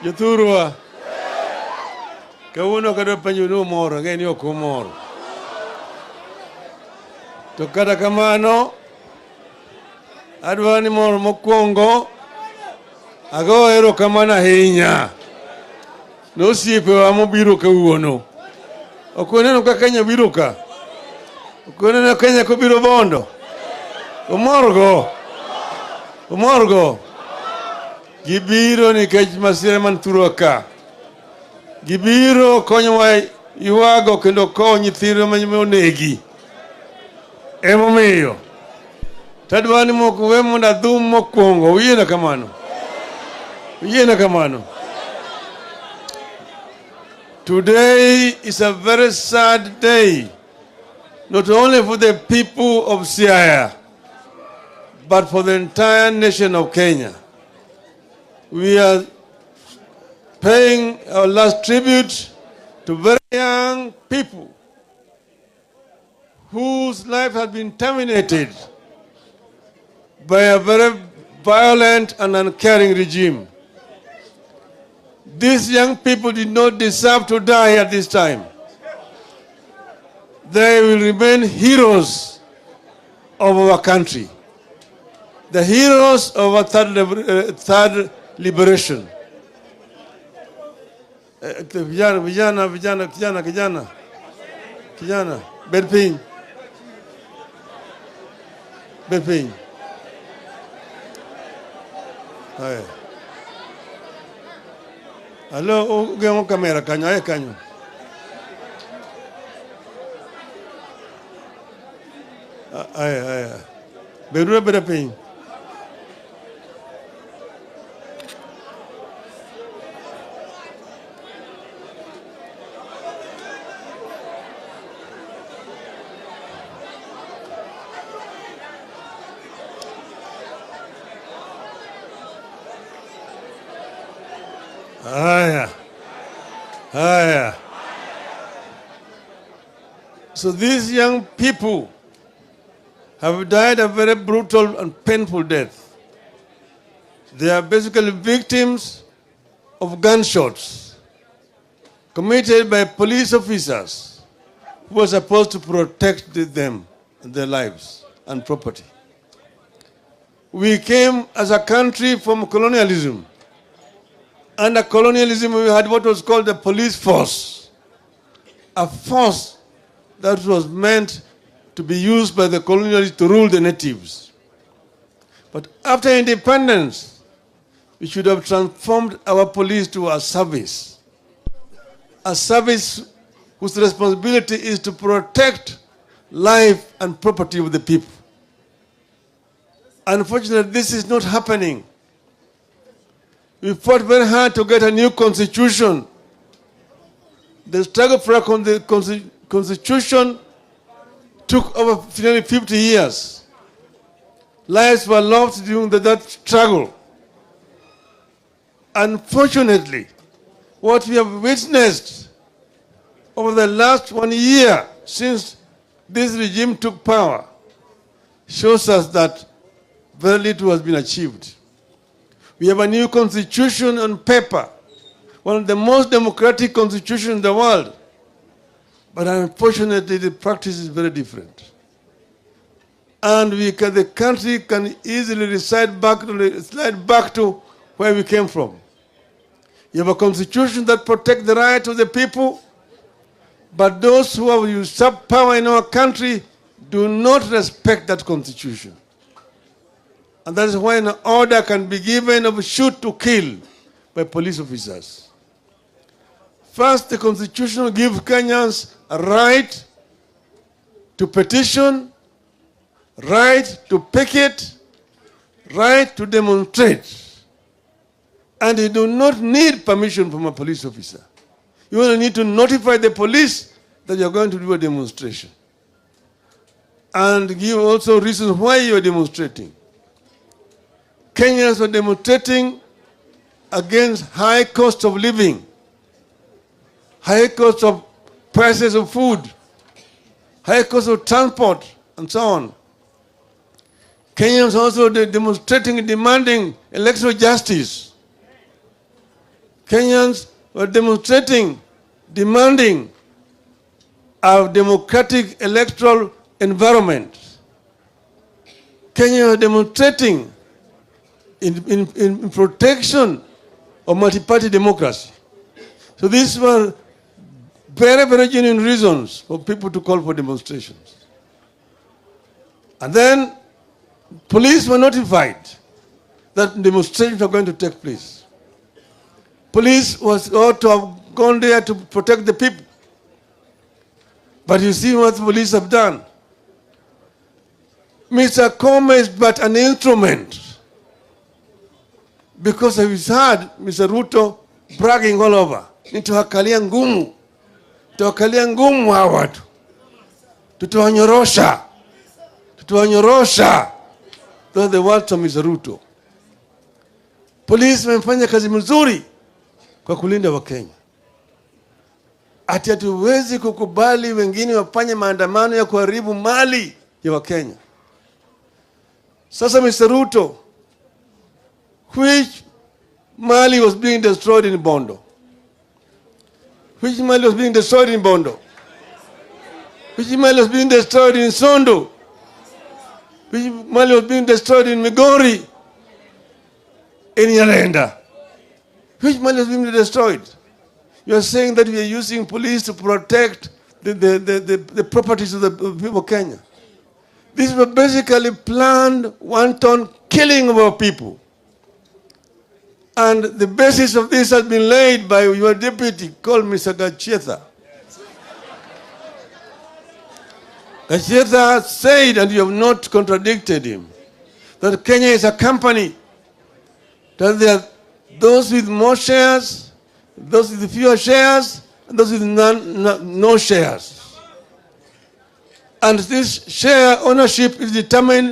Jothurwa. Kawuono kadwa penjo no moro, ng'eni ok omoro. To kata kamano, adwa ni moro mokwongo, ago erokamano ahinya. Nosiepewa mobiro kawuono. Ok oneno ka Kenya biro ka. Ok oneno Kenya kobiro Bondo. Omorgo. Gibiro nikech masira man thuro ka. Gibiro konyowa ywago kendo kowo nyithindo monegi. Emomiyo. Tadwa ni moko we mondo adhum mokwongo. Uyiena kamano. Today is a very sad day, not only for the people of Siaya, but for the entire nation of Kenya. We are paying our last tribute to very young people whose life has been terminated by a very violent and uncaring regime. These young people did not deserve to die at this time. They will remain heroes of our country, the heroes of our third liberation. Vijana, bedpin. Hai. Hello, ugemo kamera kanyo. Ai. Beru bedpin. Aya. So these young people have died a very brutal and painful death. They are basically victims of gunshots committed by police officers who were supposed to protect them and their lives and property. We came as a country from colonialism. Under colonialism, we had what was called the police force, a force that was meant to be used by the colonialists to rule the natives. But after independence, we should have transformed our police to a service whose responsibility is to protect life and property of the people. Unfortunately, this is not happening. We fought very hard to get a new constitution. The struggle for a constitution took over nearly 50 years. Lives were lost during that struggle. Unfortunately, what we have witnessed over the last 1 year since this regime took power shows us that very little has been achieved. We have a new constitution on paper, one of the most democratic constitutions in the world. But unfortunately, the practice is very different. And the country can easily slide back to where we came from. You have a constitution that protects the right of the people, but those who have usurped power in our country do not respect that constitution. And that is why an order can be given of shoot to kill by police officers. First, the Constitution gives Kenyans a right to petition, right to picket, right to demonstrate. And you do not need permission from a police officer. You only need to notify the police that you are going to do a demonstration. And give also reasons why you are demonstrating. Kenyans were demonstrating against high cost of living, high cost of prices of food, high cost of transport, and so on. Kenyans also demonstrating and demanding electoral justice. Kenyans were demonstrating, demanding a democratic electoral environment. Kenya were demonstrating in protection of multi-party democracy. So these were very, very genuine reasons for people to call for demonstrations. And then police were notified that demonstrations were going to take place. Police was ought to have gone there to protect the people. But you see what the police have done. Mr. Kome is but an instrument. Because I've heard Mr. Ruto bragging all over. Nitawakalia ngumu. Nitawakalia ngumu hawa watu. Tutawanyorosha. Tutawanyorosha. Those are the words of Mr. Ruto. Polisi wamefanya kazi mzuri kwa kulinda Wakenya. Ati hatuwezi kukubali wengine wafanye maandamano ya kuharibu mali ya Wakenya. Sasa Mr. Ruto, which mali was being destroyed in Bondo? Which mali was being destroyed in Bondo? Which mali was being destroyed in Sondu? Which mali was being destroyed in Migori? In Yalenda? Which mali was being destroyed? You are saying that we are using police to protect the properties of the people of Kenya. This was basically planned wanton killing of our people. And the basis of this has been laid by your deputy called Mr. Gachetha. Gachetha said, and you have not contradicted him, that Kenya is a company, that there are those with more shares, those with fewer shares, and those with no shares. And this share ownership is determined